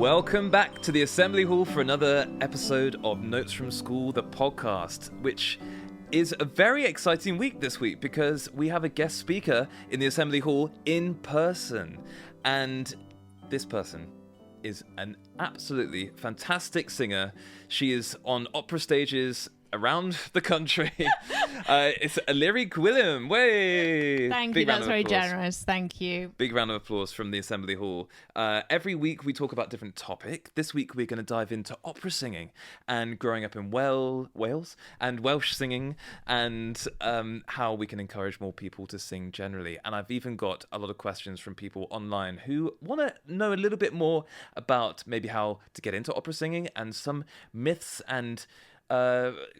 Welcome back to the Assembly Hall for another episode of Notes from School, the podcast, which is a very exciting week this week because we have a guest speaker in the Assembly Hall in person. And this person is an absolutely fantastic singer. She is on opera stages around the country. It's Eleri Gwilym. Way! Thank you, that's very generous. Thank you. Big round of applause from the Assembly Hall. Every week we talk about a different topic. This week we're going to dive into opera singing and growing up in Wales and Welsh singing and how we can encourage more people to sing generally. And I've even got a lot of questions from people online who want to know a little bit more about maybe how to get into opera singing and some myths and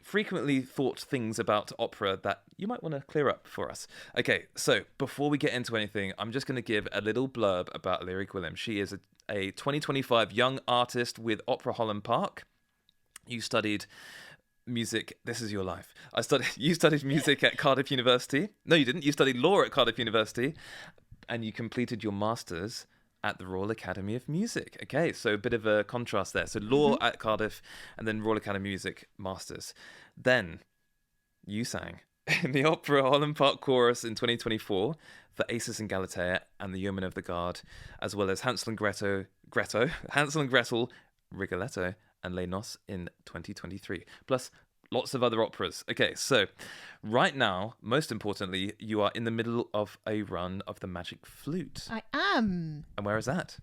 frequently thought things about opera that you might want to clear up for us. Okay, so before we get into anything, I'm just going to give a little blurb about Eleri Gwilym. She is a 2025 young artist with Opera Holland Park. You studied music. This is your life. You studied music at Cardiff University. No, you didn't. You studied law at Cardiff University, and you completed your master's at the Royal Academy of Music. Okay, so a bit of a contrast there. So law at Cardiff and then Royal Academy of Music Masters. Then you sang in the Opera Holland Park Chorus in 2024 for Acis and Galatea and the Yeomen of the Guard, as well as Hansel and Gretel, Rigoletto and Les Noces in 2023. Plus lots of other operas. Okay, so right now, most importantly, you are in the middle of a run of the Magic Flute. I am. And where is that?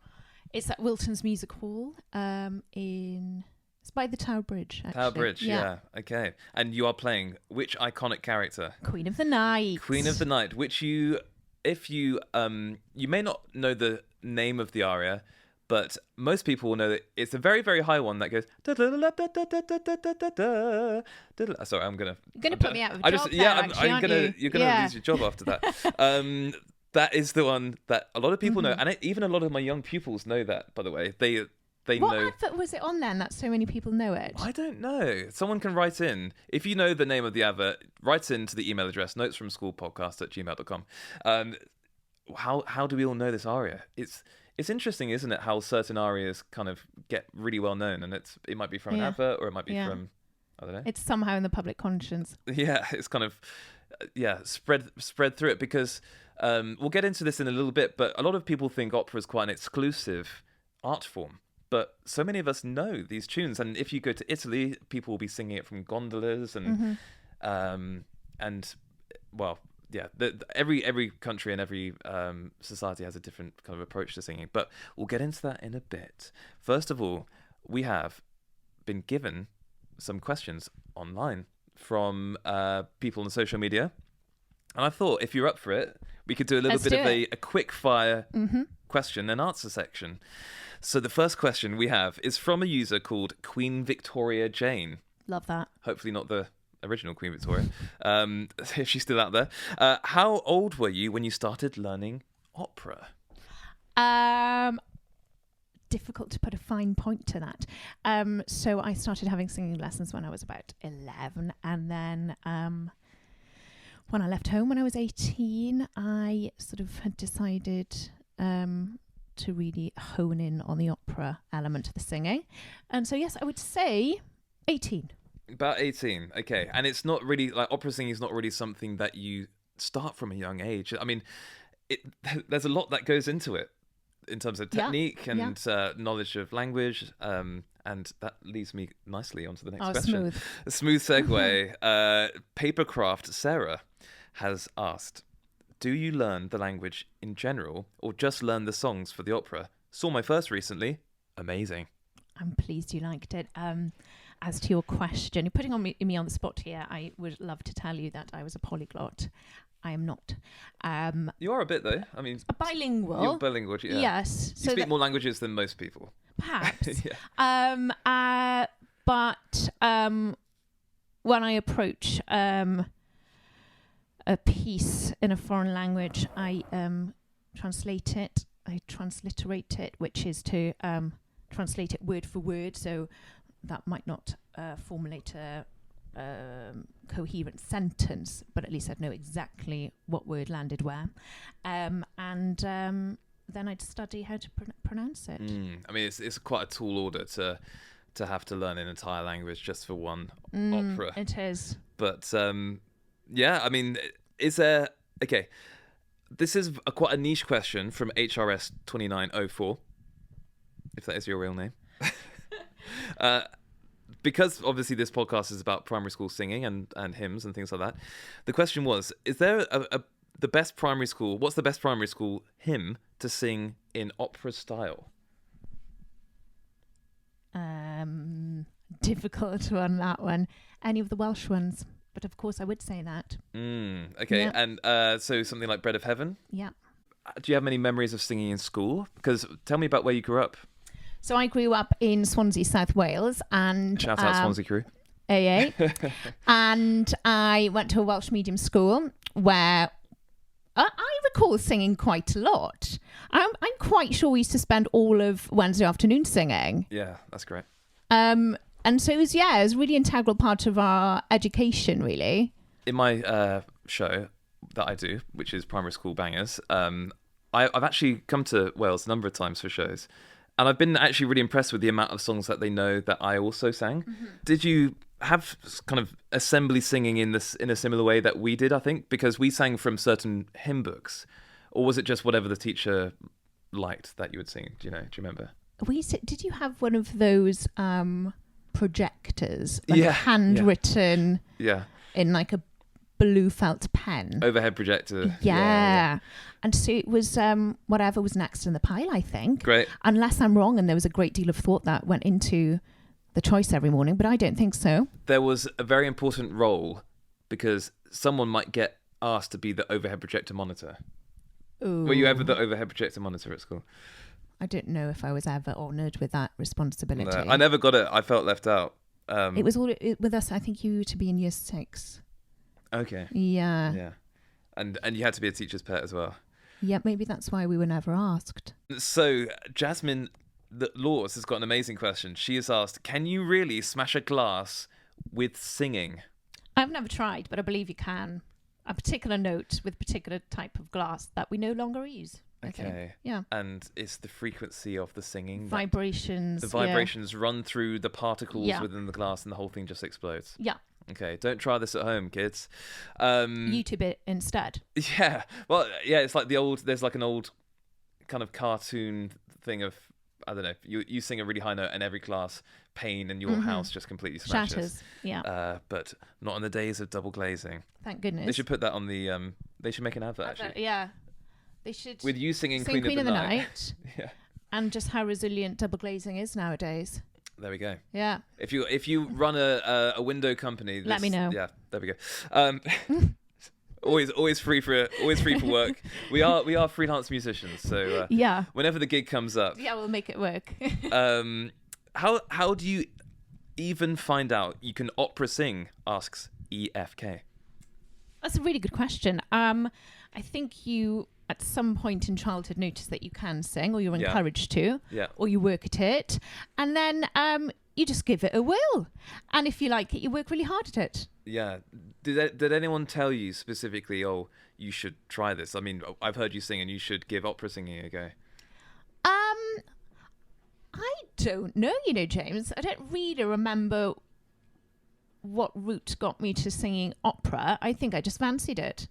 It's at Wilton's Music Hall. It's by the Tower Bridge, actually. Tower Bridge, yeah. Okay. And you are playing which iconic character? Queen of the Night. Queen of the Night, which you may not know the name of the aria, but most people will know that it's a very, very high one that goes. Sorry, I'm gonna put me out of a job. You're gonna lose your job after that. That is the one that a lot of people know, and even a lot of my young pupils know that. By the way, they what know. What advert was it on then that so many people know it? I don't know. Someone can write in if you know the name of the advert. Write in to the email address notesfromschoolpodcast@gmail.com. How do we all know this aria? It's interesting, isn't it, how certain arias kind of get really well known, and it might be from an advert or it might be from, I don't know. It's somehow in the public conscience. Yeah, it's kind of spread through it because we'll get into this in a little bit, but a lot of people think opera is quite an exclusive art form. But so many of us know these tunes, and if you go to Italy, people will be singing it from gondolas and every country and every society has a different kind of approach to singing. But we'll get into that in a bit. First of all, we have been given some questions online from people on social media. And I thought if you're up for it, we could do a little bit of a quick fire question and answer section. So the first question we have is from a user called Queen Victoria Jane. Love that. Hopefully not the original Queen Victoria, if she's still out there. How old were you when you started learning opera? Difficult to put a fine point to that. So I started having singing lessons when I was about 11, and then when I left home when I was 18, I sort of had decided to really hone in on the opera element of the singing. And so, yes, I would say 18. About 18, okay. And it's not really, like, opera singing is not really something that you start from a young age. I mean, there's a lot that goes into it in terms of technique and knowledge of language. And that leads me nicely onto the next question. Smooth. A smooth segue. Papercraft Sarah has asked, do you learn the language in general or just learn the songs for the opera? Saw my first recently. Amazing. I'm pleased you liked it. As to your question, you're putting me on the spot here. I would love to tell you that I was a polyglot. I am not. You are a bit, though. I mean, a bilingual. You're bilingual, yeah. Yes. You speak more languages than most people. Perhaps. But when I approach a piece in a foreign language, I translate it. I transliterate it, which is to translate it word for word. So that might not formulate a coherent sentence, but at least I'd know exactly what word landed where. And then I'd study how to pronounce it. I mean, it's quite a tall order to have to learn an entire language just for one opera. It is. But yeah, I mean, is there... Okay, this is quite a niche question from HRS 2904, if that is your real name. Because obviously this podcast is about primary school singing and hymns and things like that. The question was, is there the best primary school... What's the best primary school hymn to sing in opera style? Difficult on that one. Any of the Welsh ones, but of course I would say that. Okay, yeah. And so something like Bread of Heaven? Yeah. Do you have many memories of singing in school? Because tell me about where you grew up. So I grew up in Swansea, South Wales, and shout out Swansea crew. AA. And I went to a Welsh medium school where I recall singing quite a lot. I'm quite sure we used to spend all of Wednesday afternoon singing. Yeah, that's great. And so it was a really integral part of our education, really. In my show that I do, which is Primary School Bangers, I've actually come to Wales a number of times for shows. And I've been actually really impressed with the amount of songs that they know that I also sang. Mm-hmm. Did you have kind of assembly singing in a similar way that we did, I think? Because we sang from certain hymn books. Or was it just whatever the teacher liked that you would sing? Do you remember? Did you have one of those projectors? Like yeah. Handwritten in like a blue felt pen. Overhead projector. Yeah. And so it was whatever was next in the pile, I think. Great. Unless I'm wrong and there was a great deal of thought that went into the choice every morning, but I don't think so. There was a very important role because someone might get asked to be the overhead projector monitor. Ooh. Were you ever the overhead projector monitor at school? I don't know if I was ever honoured with that responsibility. No, I never got it. I felt left out. It was all with us. I think you were to be in year 6. Okay. Yeah. Yeah. And you had to be a teacher's pet as well. Yeah, maybe that's why we were never asked. So Jasmine Laws has got an amazing question. She has asked, can you really smash a glass with singing? I've never tried, but I believe you can. A particular note with particular type of glass that we no longer use. Okay. Yeah. And it's the frequency of the singing. Vibrations. The vibrations run through the particles within the glass and the whole thing just explodes. Yeah. Okay, don't try this at home, kids. YouTube it instead. Yeah. Well, yeah, it's like there's like an old kind of cartoon thing of, I don't know, you sing a really high note and every glass pane in your house just completely smashes. Shatters, yeah. But not in the days of double glazing. Thank goodness. They should put that on the, they should make an advert, actually. Yeah. They should. With you singing Queen of the Night. Yeah. And just how resilient double glazing is nowadays. There we go. Yeah. If you run a window company, let me know. Yeah, there we go. always free for work. We are freelance musicians, so whenever the gig comes up, we'll make it work. How do you even find out you can opera sing? Asks EFK. That's a really good question. I think you at some point in childhood notice that you can sing, or you're encouraged to, or you work at it, and then you just give it a whirl. And if you like it, you work really hard at it. Yeah. Did anyone tell you specifically, oh, you should try this? I mean, I've heard you sing and you should give opera singing a go. I don't know, James. I don't really remember what route got me to singing opera. I think I just fancied it.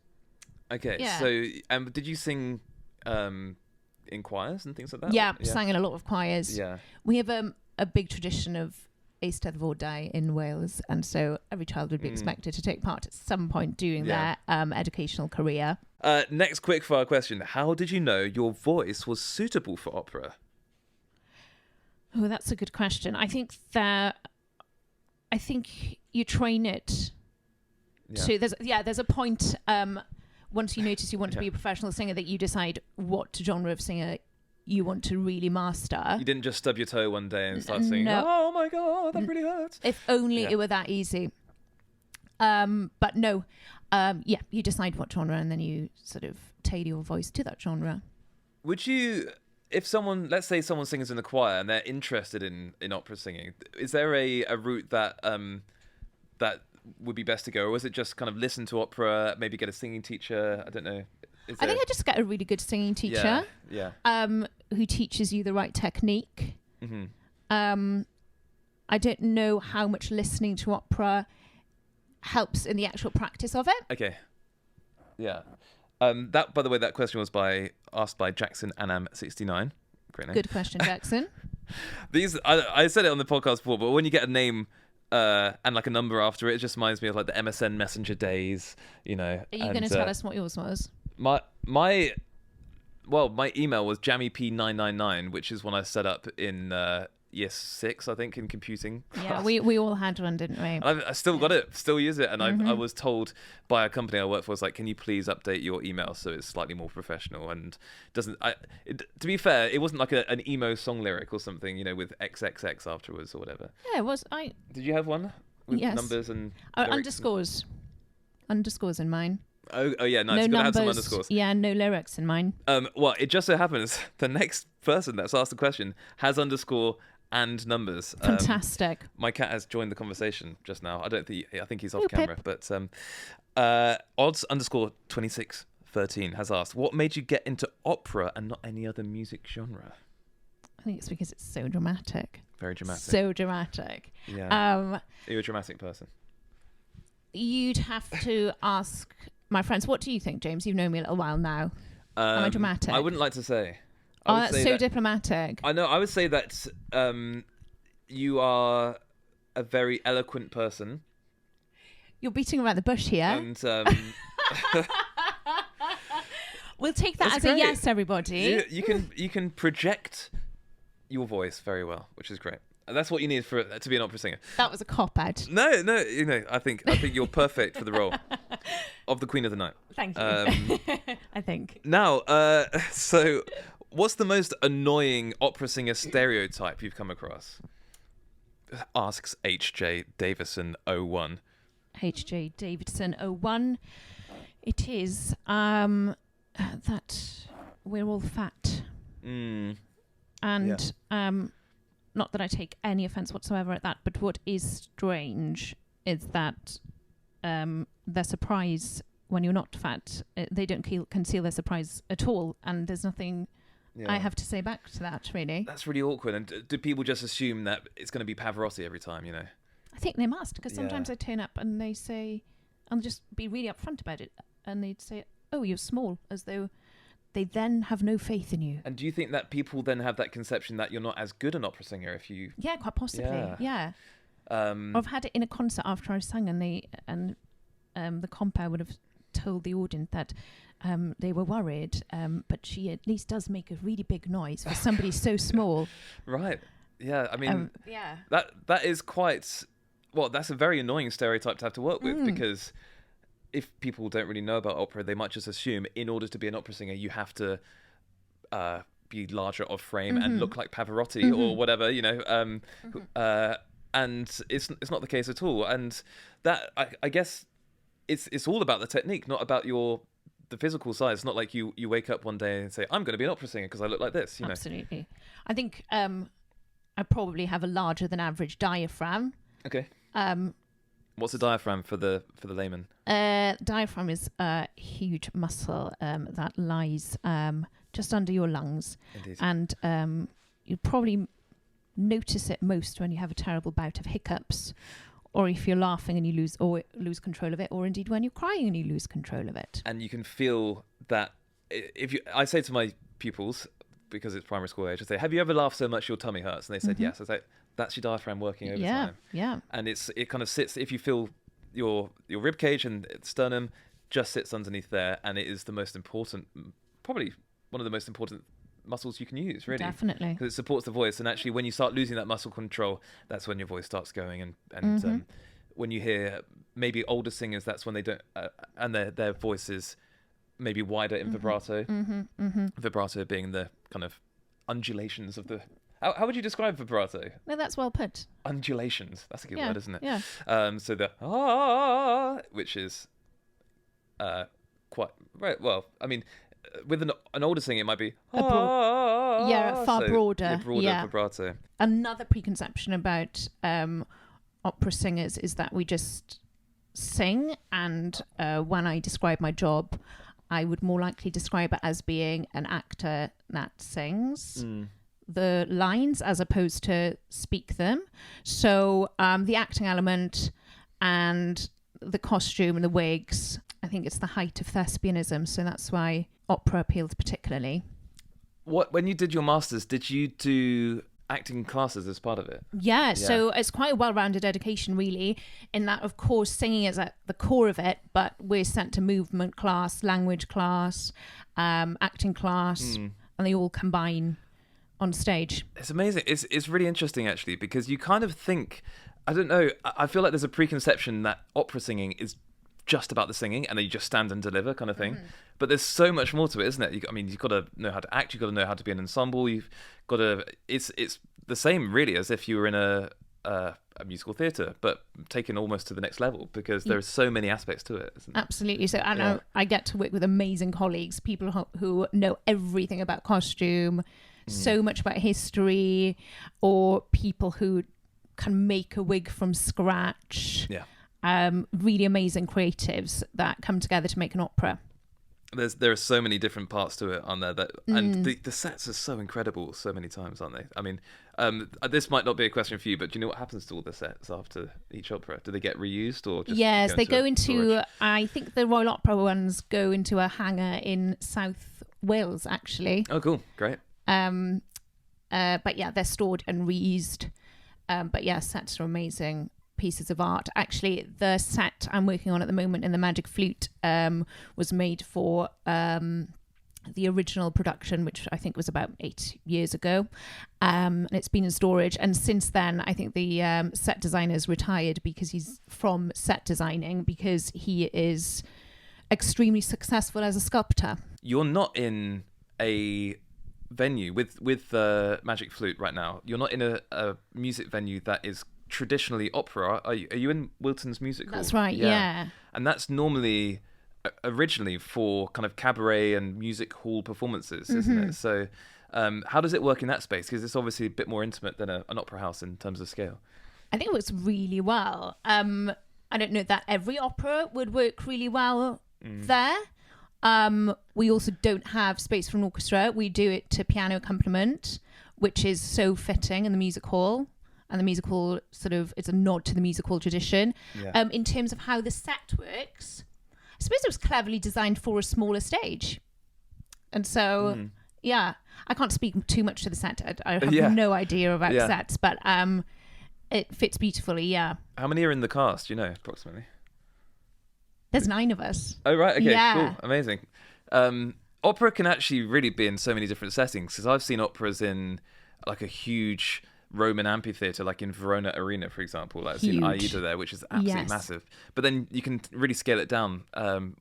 Okay, yeah. So did you sing in choirs and things like that? Yeah, sang in a lot of choirs. Yeah. We have a big tradition of Eisteddfodau in Wales, and so every child would be expected to take part at some point during their educational career. Next quickfire question. How did you know your voice was suitable for opera? Oh, that's a good question. I think you train it. So there's a point once you notice you want to be a professional singer that you decide what genre of singer you want to really master. You didn't just stub your toe one day and start singing, oh my God, that really hurts. If only it were that easy. But no, you decide what genre and then you sort of tailor your voice to that genre. Would you, if someone, let's say someone sings in the choir and they're interested in opera singing, is there a route that that would be best to go, or is it just kind of listen to opera, maybe get a singing teacher? I don't know. I think I just get a really good singing teacher. Yeah. Who teaches you the right technique. Mm-hmm. I don't know how much listening to opera helps in the actual practice of it. Okay. Yeah. That, by the way, that question was asked by Jackson Anam 69. Great name. Good question, Jackson. I said it on the podcast before, but when you get a name and like a number after it just reminds me of like the MSN Messenger days, you know. Are you going to tell us what yours was? My email was jammyp999, which is one I set up in year 6, I think, in computing class. Yeah, we all had one, didn't we? I still got it, still use it, and I was told by a company I work for, was like, can you please update your email so it's slightly more professional and doesn't. To be fair, it wasn't like an emo song lyric or something, you know, with XXX afterwards or whatever. Yeah, it was. Did you have one with yes. numbers and underscores in mine. Oh yeah, nice. No You've got to have some numbers. underscores. Yeah, no lyrics in mine. Well, it just so happens the next person that's asked the question has underscore and numbers. Fantastic. My cat has joined the conversation just now. I think he's off Oh, camera. Pip. But odds underscore 2613 has asked, what made you get into opera and not any other music genre? I think it's because it's so dramatic. Very dramatic. So dramatic. Yeah. You're a dramatic person. You'd have to ask my friends. What do you think, James? You've known me a little while now. Am I dramatic? I wouldn't like to say. That's so diplomatic. I know. I would say that you are a very eloquent person. You're beating around the bush here. And we'll take that as a yes, everybody. You can project your voice very well, which is great. That's what you need to be an opera singer. That was a cop-out. No, you know, I think you're perfect for the role of the Queen of the Night. Thank you. I think. Now, so what's the most annoying opera singer stereotype you've come across? Asks H.J. Davison 01. H.J. Davidson 01. It is that we're all fat. And not that I take any offence whatsoever at that, but what is strange is that their surprise when you're not fat, they don't conceal their surprise at all, and there's nothing I have to say back to that, really. That's really awkward. And do people just assume that it's going to be Pavarotti every time, you know? I think they must, because sometimes I turn up and they say, I'll just be really upfront about it, and they'd say, oh, you're small, as though they then have no faith in you. And do you think that people then have that conception that you're not as good an opera singer if you... Yeah, quite possibly. Yeah. I've had it in a concert after I sang, and the compere would have told the audience that they were worried, but she at least does make a really big noise for somebody so small. Right. Yeah. I mean, that is quite... Well, that's a very annoying stereotype to have to work with, because if people don't really know about opera, they might just assume in order to be an opera singer, you have to be larger of frame and look like Pavarotti or whatever, you know. And it's not the case at all. And that, I guess, it's all about the technique, not about the physical size. It's not like you wake up one day and say, I'm going to be an opera singer because I look like this, you know. Absolutely. I think I probably have a larger than average diaphragm. Okay. What's a diaphragm for the layman? Diaphragm is a huge muscle that lies just under your lungs. Indeed. And you probably notice it most when you have a terrible bout of hiccups, or if you're laughing and you lose control of it, or indeed when you're crying and you lose control of it. And you can feel that I say to my pupils, because it's primary school age, I say, have you ever laughed so much your tummy hurts? And they said yes. I say, that's your diaphragm working over time. Yeah. And it kind of sits, if you feel your rib cage and sternum just sits underneath there, and it is the most important, probably one of the most important muscles you can use, really. Definitely. Because it supports the voice, and actually when you start losing that muscle control, that's when your voice starts going, and when you hear maybe older singers, that's when they don't, and their voice is maybe wider in vibrato. Vibrato being the kind of undulations of the... How would you describe vibrato? No, that's well put. Undulations. That's a good word, isn't it? Yeah. So the which is quite right. Well, I mean, with an older singer, it might be far broader. Broader vibrato. Another preconception about opera singers is that we just sing, and when I describe my job, I would more likely describe it as being an actor that sings the lines as opposed to speak them. So the acting element and the costume and the wigs, I think it's the height of thespianism. So that's why opera appealed particularly. When you did your masters, did you do acting classes as part of it? Yeah, so it's quite a well-rounded education, really, in that, of course, singing is at the core of it, but we're sent to movement class, language class, acting class, and they all combine on stage. It's amazing. It's really interesting, actually, because you kind of think, I don't know, I feel like there's a preconception that opera singing is just about the singing and then you just stand and deliver kind of thing. But there's so much more to it, isn't it? You've got to know how to act, you've got to know how to be an ensemble, you've got to, it's the same really as if you were in a musical theatre, but taken almost to the next level, because there are so many aspects to it, isn't there? Absolutely. So I get to work with amazing colleagues, people who know everything about costume, so much about history, or people who can make a wig from scratch. Really amazing creatives that come together to make an opera. There are so many different parts to it, aren't there? And the sets are so incredible so many times, aren't they? I mean, this might not be a question for you, but do you know what happens to all the sets after each opera? Do they get reused or just Yes, they go into, I think the Royal Opera ones go into a hangar in South Wales, actually. Oh, cool. Great. But yeah, they're stored and reused. But yeah, sets are amazing pieces of art. Actually, the set I'm working on at the moment in the Magic Flute was made for the original production, which I think was about 8 years ago. And it's been in storage. And since then, I think the set designer's retired because he's from set designing, because he is extremely successful as a sculptor. You're not in a venue with Magic Flute right now. You're not in a music venue that is traditionally opera. Are you in Wilton's Music Hall? That's right, yeah. And that's normally originally for kind of cabaret and music hall performances, isn't it? So how does it work in that space? Because it's obviously a bit more intimate than an opera house in terms of scale. I think it works really well. I don't know that every opera would work really well there. We also don't have space for an orchestra. We do it to piano accompaniment, which is so fitting in the music hall. And the music hall it's a nod to the music hall tradition. In terms of how the set works, I suppose it was cleverly designed for a smaller stage. And so, I can't speak too much to the set. I have no idea about sets, but it fits beautifully, How many are in the cast, do you know, approximately? There's 9 of us. Oh, right. Okay, cool. Amazing. Opera can actually really be in so many different settings, because I've seen operas in like a huge Roman amphitheatre, like in Verona Arena, for example. I've seen Aida there, which is absolutely massive. But then you can really scale it down,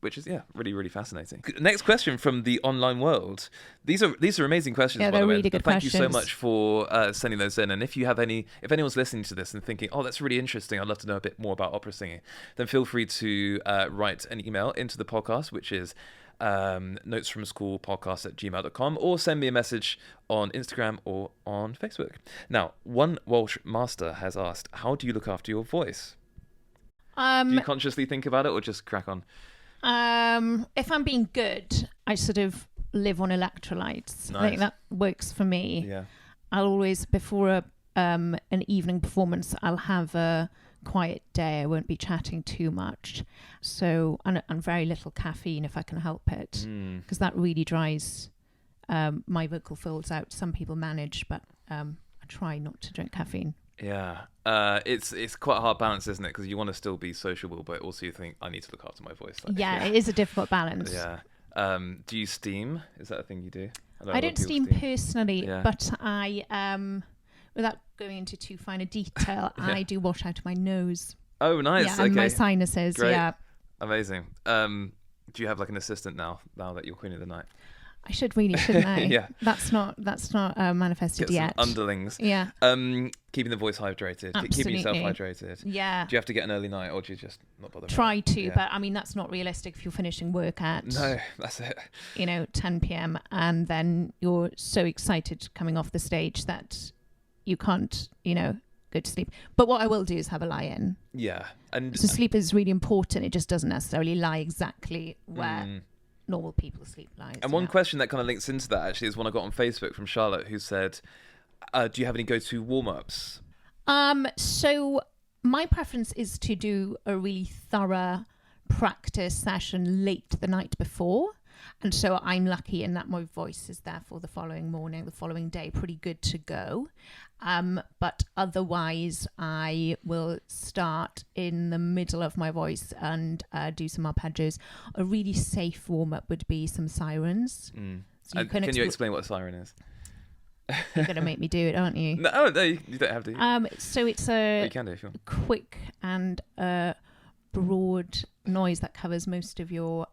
which is really, really fascinating. Next question from the online world. These are amazing questions. Yeah, by the way. really good Thank questions. you so much for sending those in. And if anyone's listening to this and thinking, oh, that's really interesting, I'd love to know a bit more about opera singing, then feel free to write an email into the podcast, which is notesfromschoolpodcast@gmail.com, or send me a message on Instagram or on Facebook. Now, one Welsh master has asked, how do you look after your voice? Do you consciously think about it or just crack on? If I'm being good, I sort of live on electrolytes. Nice. I think that works for me. Yeah. I'll always, before an evening performance, I'll have a quiet day. I won't be chatting too much. So, and very little caffeine if I can help it, because that really dries my vocal folds out. Some people manage, but I try not to drink caffeine. Yeah. It's quite a hard balance, isn't it? Because you want to still be sociable, but also you think, I need to look after my voice. It is a difficult balance. Yeah. Do you steam? Is that a thing you do? I don't steam personally, but I without going into too fine a detail, I do wash out my nose. Oh, nice. Yeah, and my sinuses. Great. Yeah. Amazing. Do you have like an assistant now that you're Queen of the Night? I should really, shouldn't I? Yeah. That's not manifested Get yet. Some underlings. Yeah. Keeping the voice hydrated. Absolutely. Keeping yourself hydrated. Yeah. Do you have to get an early night, or do you just not bother? Try to, but I mean that's not realistic if you're finishing work at No, that's it. 10 p.m. and then you're so excited coming off the stage that you can't, go to sleep. But what I will do is have a lie-in. Yeah. And so sleep is really important. It just doesn't necessarily lie exactly where normal people's sleep lives. And one question that kind of links into that actually is one I got on Facebook from Charlotte, who said, do you have any go-to warm-ups? So my preference is to do a really thorough practice session late the night before. And so I'm lucky in that my voice is therefore the following morning, the following day, pretty good to go. But otherwise, I will start in the middle of my voice and do some arpeggios. A really safe warm-up would be some sirens. So you can you explain what a siren is? You're going to make me do it, aren't you? No, you don't have to. So it's a you can do if you want. Quick and broad noise that covers most of your...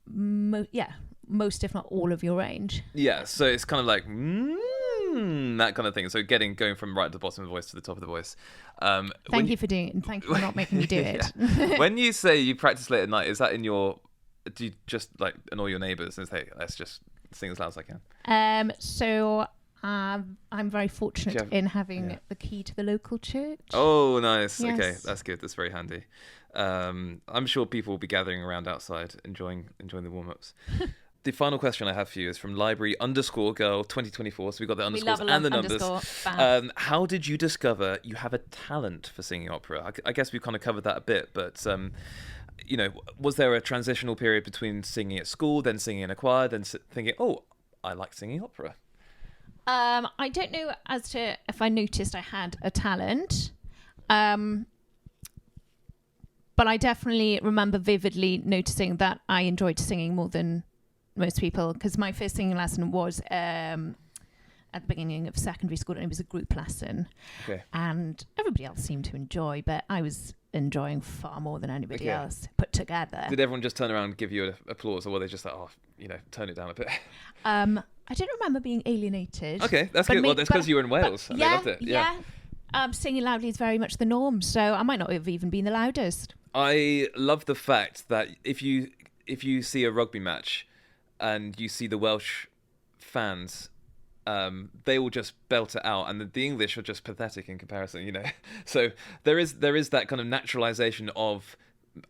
most if not all of your range. Yeah, so it's kind of like that kind of thing. So going from right at the bottom of the voice to the top of the voice. Thank you for doing it, and thank you for not making me do it. When you say you practice late at night, is that do you just like annoy your neighbours and say, let's just sing as loud as I can? So I'm very fortunate in having the key to the local church. Oh, nice. Yes. Okay, that's good. That's very handy. I'm sure people will be gathering around outside, enjoying the warm-ups. The final question I have for you is from library_girl 2024. So we've got the underscores and the numbers. How did you discover you have a talent for singing opera? I guess we've kind of covered that a bit, but was there a transitional period between singing at school, then singing in a choir, then thinking, oh, I like singing opera? I don't know as to if I noticed I had a talent. But I definitely remember vividly noticing that I enjoyed singing more than most people, because my first singing lesson was at the beginning of secondary school, and it was a group lesson. Okay. And everybody else seemed to enjoy, but I was enjoying far more than anybody else put together. Did everyone just turn around and give you applause, or were they just like, turn it down a bit? I don't remember being alienated. Okay, that's good. Well, that's because you were in Wales and they loved it. Yeah. Singing loudly is very much the norm, so I might not have even been the loudest. I love the fact that if you see a rugby match and you see the Welsh fans, they will just belt it out, and the English are just pathetic in comparison, So there is that kind of naturalization of,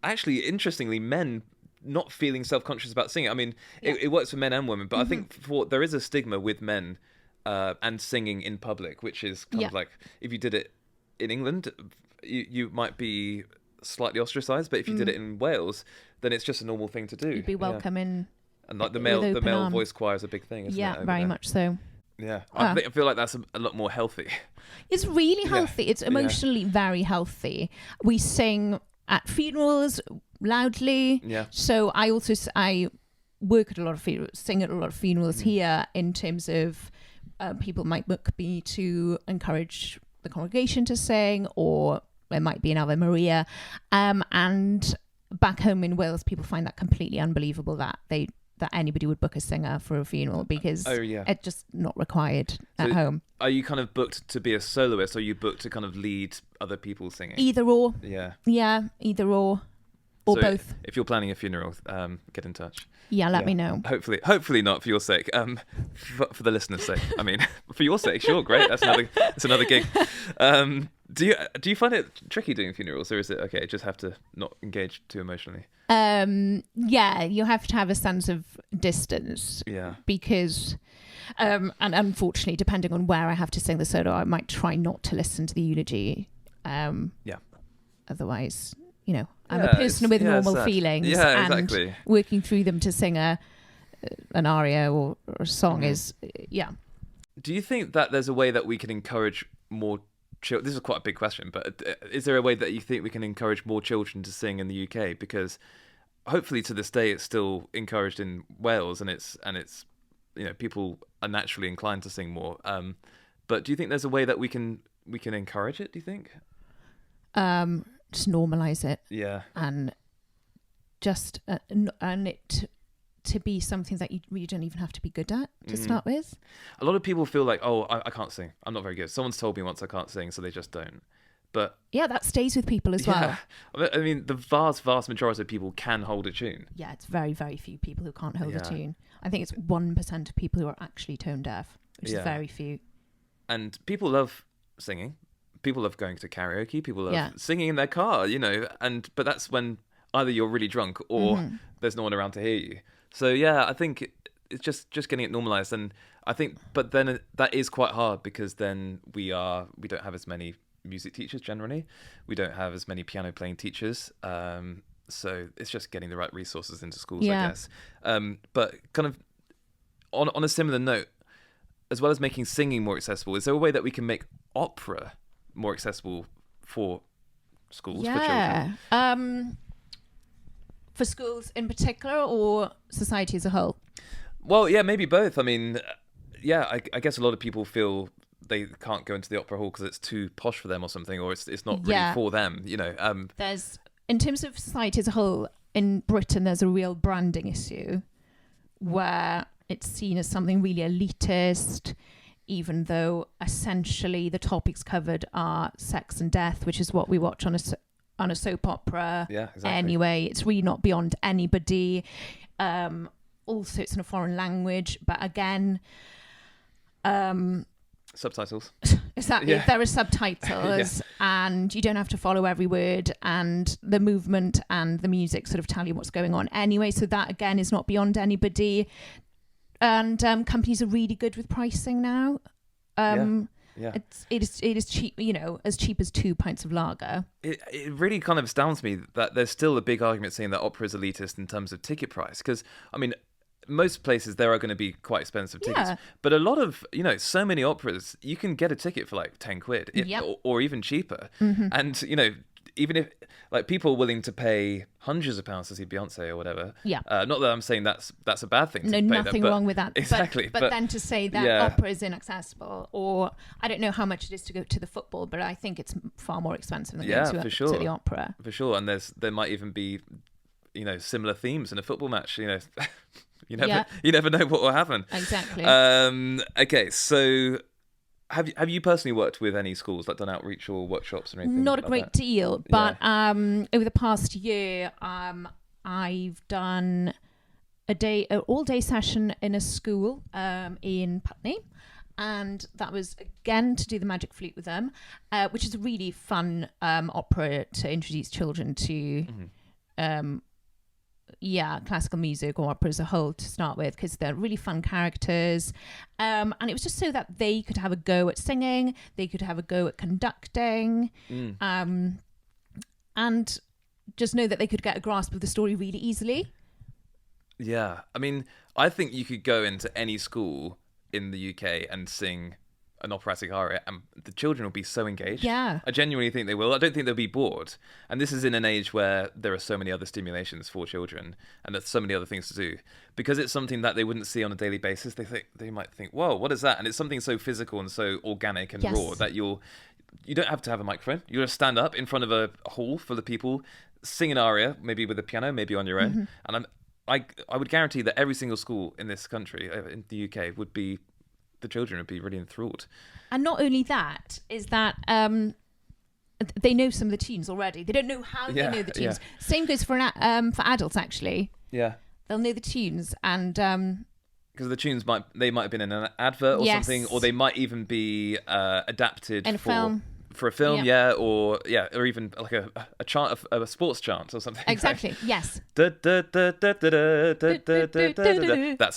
actually, interestingly, men not feeling self-conscious about singing. I mean, it works for men and women, but I think there is a stigma with men and singing in public, which is kind of like, if you did it in England, you might be slightly ostracized, but if you did it in Wales, then it's just a normal thing to do. You'd be welcome in. And like the male voice choir is a big thing, isn't it? Yeah, very much so. Yeah, I feel like that's a lot more healthy. It's really healthy. It's emotionally very healthy. We sing at funerals loudly. Yeah. So I work at a lot of funerals, sing at a lot of funerals here, in terms of people might book me to encourage the congregation to sing, or there might be an Ave Maria. And back home in Wales, people find that completely unbelievable that anybody would book a singer for a funeral, because it's just not required at home. Are you kind of booked to be a soloist, or are you booked to kind of lead other people singing? Either or. Yeah. Yeah, either or. Or both. If you're planning a funeral, get in touch. Yeah, let me know. Hopefully not for your sake. For the listeners' sake. I mean, for your sake, sure, great. That's another gig. Do you find it tricky doing funerals, or is it okay? Just have to not engage too emotionally. Yeah, you have to have a sense of distance. Yeah. Because, and unfortunately, depending on where I have to sing the solo, I might try not to listen to the eulogy. Otherwise, I'm a person with normal feelings, and working through them to sing an aria or a song is. Do you think that there's a way that we can encourage more children? This is quite a big question, but is there a way that you think we can encourage more children to sing in the UK? Because hopefully to this day it's still encouraged in Wales, and it's people are naturally inclined to sing more. But do you think there's a way that we can encourage it? Do you think? Just normalise it. Yeah. And just and it to be something that you don't even have to be good at to start with. A lot of people feel like, oh, I can't sing. I'm not very good. Someone's told me once I can't sing, so they just don't. But yeah, that stays with people as well. I mean, the vast majority of people can hold a tune. Yeah, it's very, very few people who can't hold a tune. I think it's 1% of people who are actually tone deaf, which is very few. And people love singing. People love going to karaoke. People love singing in their car, but that's when either you're really drunk or there's no one around to hear you. So yeah, I think it's just getting it normalized, and I think, but then that is quite hard because then we don't have as many music teachers generally, we don't have as many piano playing teachers, so it's just getting the right resources into schools, I guess. But kind of on a similar note, as well as making singing more accessible, is there a way that we can make opera more accessible for schools, for children? For schools in particular, or society as a whole? Well, yeah, maybe both. I mean, yeah, I guess a lot of people feel they can't go into the opera hall because it's too posh for them or something, or it's not really for them, you know. There's, in terms of society as a whole, in Britain, there's a real branding issue where it's seen as something really elitist, even though essentially the topics covered are sex and death, which is what we watch on a soap opera. Yeah, exactly. Anyway, it's really not beyond anybody. Also, it's in a foreign language, but again, subtitles. Exactly. There are subtitles, and you don't have to follow every word, and the movement and the music sort of tell you what's going on anyway. So that again is not beyond anybody. And companies are really good with pricing now. It is cheap, you know, as cheap as 2 pints of lager. It really kind of astounds me that there's still a big argument saying that opera is elitist in terms of ticket price. Because, I mean, most places there are going to be quite expensive tickets. But a lot of, you know, so many operas, you can get a ticket for like 10 quid or even cheaper. And, you know, even if like people are willing to pay hundreds of pounds to see Beyonce or whatever. Not that I'm saying that's a bad thing. No, nothing wrong with that. Exactly. But then to say that opera is inaccessible, or I don't know how much it is to go to the football, but I think it's far more expensive than going to the opera. For sure. And there might even be, you know, similar themes in a football match. You know, you never know what will happen. Exactly. Okay, so. Have you personally worked with any schools, like done outreach or workshops or anything? Not a great deal, but over the past year, I've done an all-day session in a school in Putney, and that was again to do the Magic Flute with them, which is a really fun opera to introduce children to. Classical music or opera as a whole to start with, because they're really fun characters, and it was just so that they could have a go at singing, they could have a go at conducting, and just know that they could get a grasp of the story really easily. Yeah, I mean, I think you could go into any school in the UK and sing an operatic aria and the children will be so engaged. I genuinely think they will. I don't think they'll be bored. And this is in an age where there are so many other stimulations for children and there's so many other things to do. Because it's something that they wouldn't see on a daily basis, they might think, whoa, what is that? And it's something so physical and so organic and raw that you don't have to have a microphone. You just stand up in front of a hall full of people, sing an aria, maybe with a piano, maybe on your own. And I would guarantee that every single school in this country, in the UK, the children would be really enthralled. And not only that, is that they know some of the tunes already. They don't know how they know the tunes. Same goes for adults, actually. They'll know the tunes, and because the tunes might have been in an advert or something, or they might even be adapted in a film. For a film, or even like a chant, a sports chant or something. Exactly. Right? Yes. That's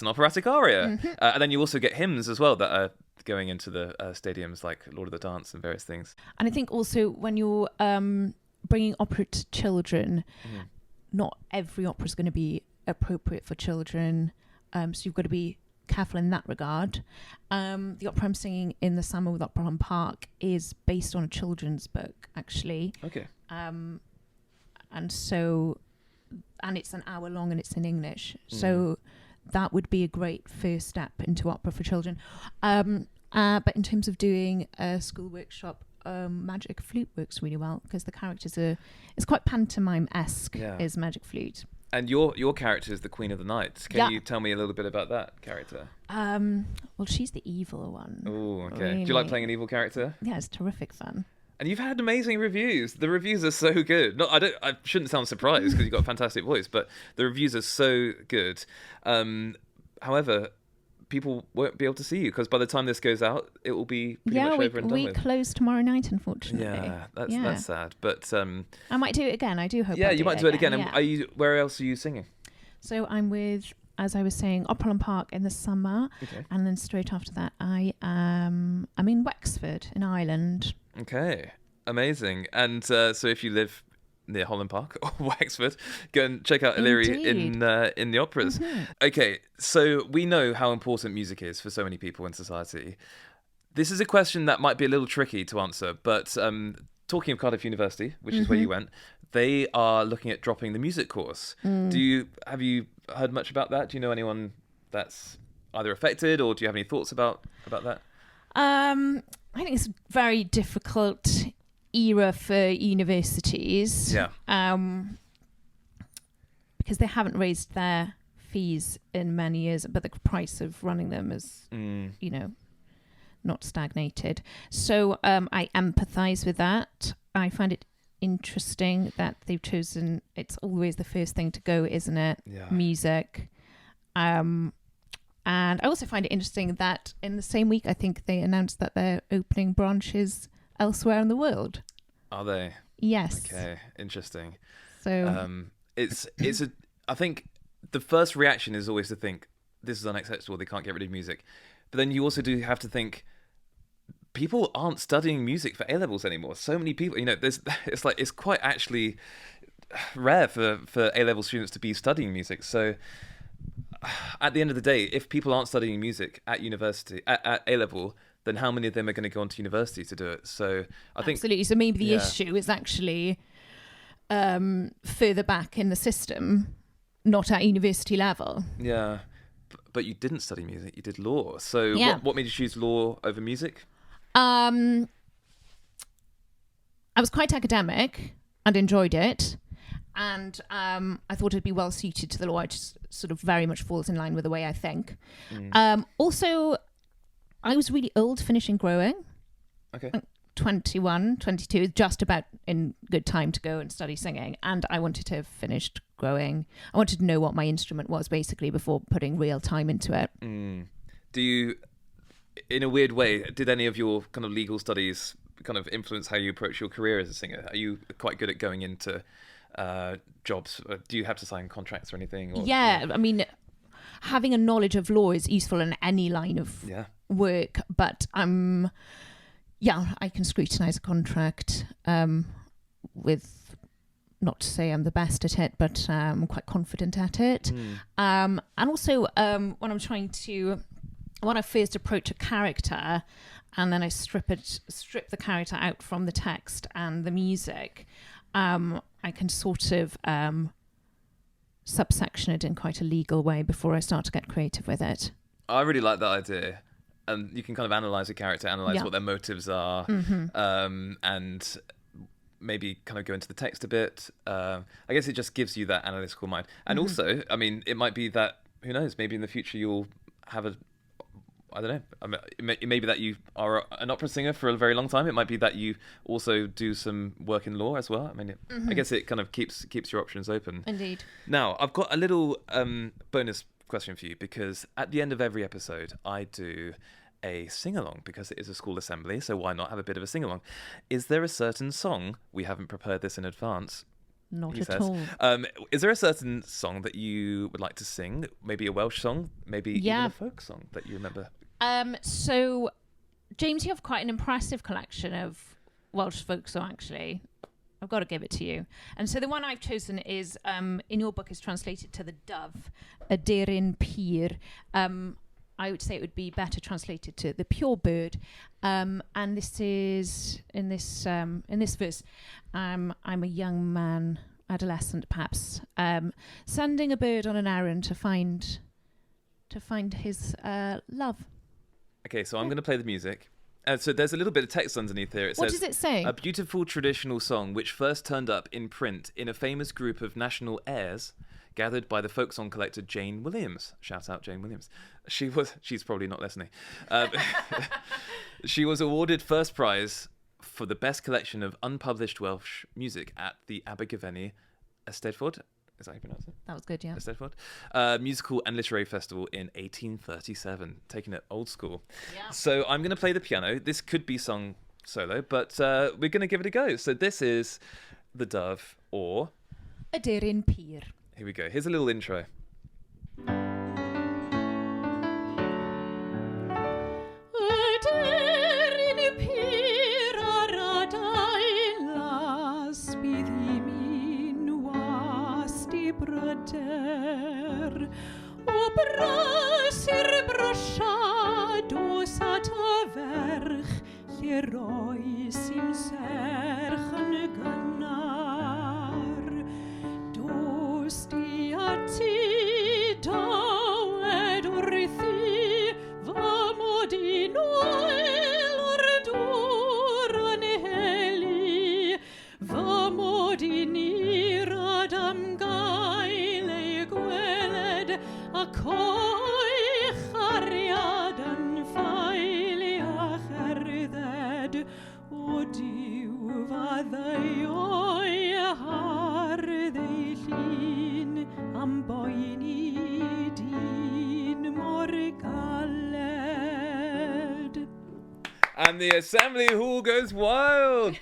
an operatic aria, and then you also get hymns as well that are going into the stadiums, like Lord of the Dance and various things. And I think also when you're bringing opera to children, not every opera is going to be appropriate for children, so you've got to be careful in that regard. The opera I'm singing in the summer with Opera Home Park is based on a children's book, actually. Okay. And it's an hour long and it's in English. So that would be a great first step into opera for children. But in terms of doing a school workshop, Magic Flute works really well because the characters it's quite pantomime-esque, is Magic Flute. And your character is the Queen of the Night. Can you tell me a little bit about that character? Well, she's the evil one. Oh, okay. Really. Do you like playing an evil character? Yeah, it's terrific fun. And you've had amazing reviews. The reviews are so good. I shouldn't sound surprised because you've got a fantastic voice, but the reviews are so good. However, people won't be able to see you because by the time this goes out, it will be pretty much over and done we with. close tomorrow night, unfortunately. Yeah, that's sad. But I might do it again. I do hope. yeah, you might do it again. Yeah. And where else are you singing? So I'm with, as I was saying, Opera Park in the summer, and then straight after that, I'm in Wexford in Ireland. Okay, amazing. And so if you live near Holland Park or Wexford, go and check out Eleri in the operas. Okay, so we know how important music is for so many people in society. This is a question that might be a little tricky to answer, but talking of Cardiff University, which is where you went, they are looking at dropping the music course. Have you heard much about that? Do you know anyone that's either affected, or do you have any thoughts about that? I think it's a very difficult era for universities. Yeah. Because they haven't raised their fees in many years, but the price of running them is, not stagnated. So I empathise with that. I find it interesting that they've chosen, it's always the first thing to go, isn't it? Yeah. Music. And I also find it interesting that in the same week, I think they announced that they're opening branches elsewhere in the world. Are they? Yes. Okay, interesting. So I think the first reaction is always to think this is unacceptable, they can't get rid of music. But then you also do have to think people aren't studying music for A-levels anymore. So many people, it's quite actually rare for A-level students to be studying music. So at the end of the day, if people aren't studying music at university, at A-level, then how many of them are going to go on to university to do it? So I think... Absolutely. So maybe the issue is actually further back in the system, not at university level. Yeah. But you didn't study music, you did law. So what made you choose law over music? I was quite academic and enjoyed it. And I thought it'd be well suited to the law. It just sort of very much falls in line with the way I think. Also, I was really old finishing growing. Okay. 21, 22, just about in good time to go and study singing. And I wanted to have finished growing. I wanted to know what my instrument was basically before putting real time into it. Do you, in a weird way, did any of your kind of legal studies kind of influence how you approach your career as a singer? Are you quite good at going into jobs? Do you have to sign contracts or anything? Or, yeah, I mean, having a knowledge of law is useful in any line of work, but I can scrutinise a contract with, not to say I'm the best at it, but I'm quite confident at it. And also when I first approach a character and then I strip the character out from the text and the music, I can sort of subsection it in quite a legal way before I start to get creative with it. I really like that idea. And you can kind of analyse a character, analyse what their motives are, and maybe kind of go into the text a bit. I guess it just gives you that analytical mind. And also, I mean, it might be that, who knows, maybe in the future you'll have I don't know, it may be that you are an opera singer for a very long time. It might be that you also do some work in law as well. I mean, I guess it kind of keeps your options open. Indeed. Now, I've got a little bonus question for you, because at the end of every episode I do a sing-along, because it is a school assembly, so why not have a bit of a sing-along? Is there a certain song, we haven't prepared this in advance, not at all, is there a certain song that you would like to sing? Maybe a Welsh song, maybe even a folk song that you remember? So James, you have quite an impressive collection of Welsh folk songs, actually. I've got to give it to you. And so the one I've chosen is, in your book, is translated to the dove, a Deryn Pur. I would say it would be better translated to the pure bird. And this is, in this verse, I'm a young man, adolescent perhaps, sending a bird on an errand to find his love. Okay, so I'm going to play the music. So there's a little bit of text underneath here. What does it say? A beautiful traditional song which first turned up in print in a famous group of national airs gathered by the folk song collector Jane Williams. Shout out Jane Williams. She's probably not listening. She was awarded first prize for the best collection of unpublished Welsh music at the Abergavenny Eisteddfod. Is that how you pronounce it? That was good, yeah. Eisteddfod. Musical and Literary Festival in 1837, taking it old school. Yeah. So I'm going to play the piano. This could be sung solo, but we're going to give it a go. So this is The Dove or... A Deryn Pur. Here we go. Here's a little intro. O brysur brosiados at y ferch lle roes i'm serch yn gynnar dos di a ti dawed wrthi fy mod i noel o'r dŵr yn heli fy mod i nirad am gael ei gweled ac o'i chariad yn ffael a cherdded o diw faddau o'i hardd ei llun am boeni dyn mor galed. And the assembly hall goes wild.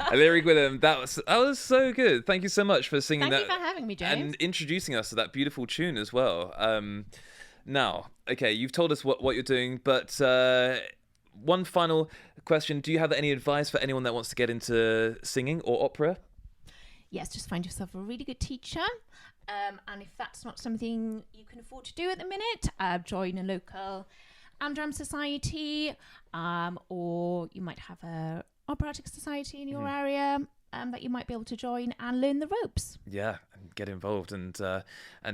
Eleri Gwilym, that was so good. Thank you so much for singing that. Thank you for having me, James. And introducing us to that beautiful tune as well. Now, okay, you've told us what you're doing, but one final question. Do you have any advice for anyone that wants to get into singing or opera? Yes, just find yourself a really good teacher. And if that's not something you can afford to do at the minute, join a local drum society, or you might have a operatic society in your area that you might be able to join and learn the ropes. Yeah, and get involved and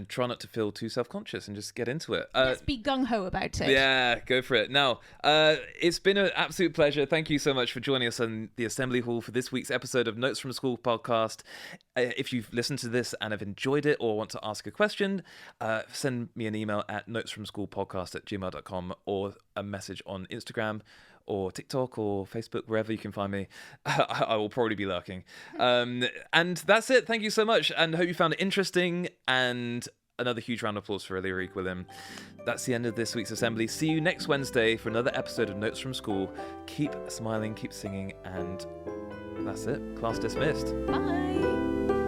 try not to feel too self-conscious and just get into it. Let's be gung-ho about it. Yeah, go for it. Now, it's been an absolute pleasure. Thank you so much for joining us in the Assembly Hall for this week's episode of Notes from School podcast. If you've listened to this and have enjoyed it or want to ask a question, send me an email at notesfromschoolpodcast@gmail.com or a message on Instagram or TikTok or Facebook, wherever you can find me. I will probably be lurking. And that's it. Thank you so much. And hope you found it interesting. And another huge round of applause for Eleri Gwilym. That's the end of this week's assembly. See you next Wednesday for another episode of Notes from School. Keep smiling, keep singing, and that's it. Class dismissed. Bye.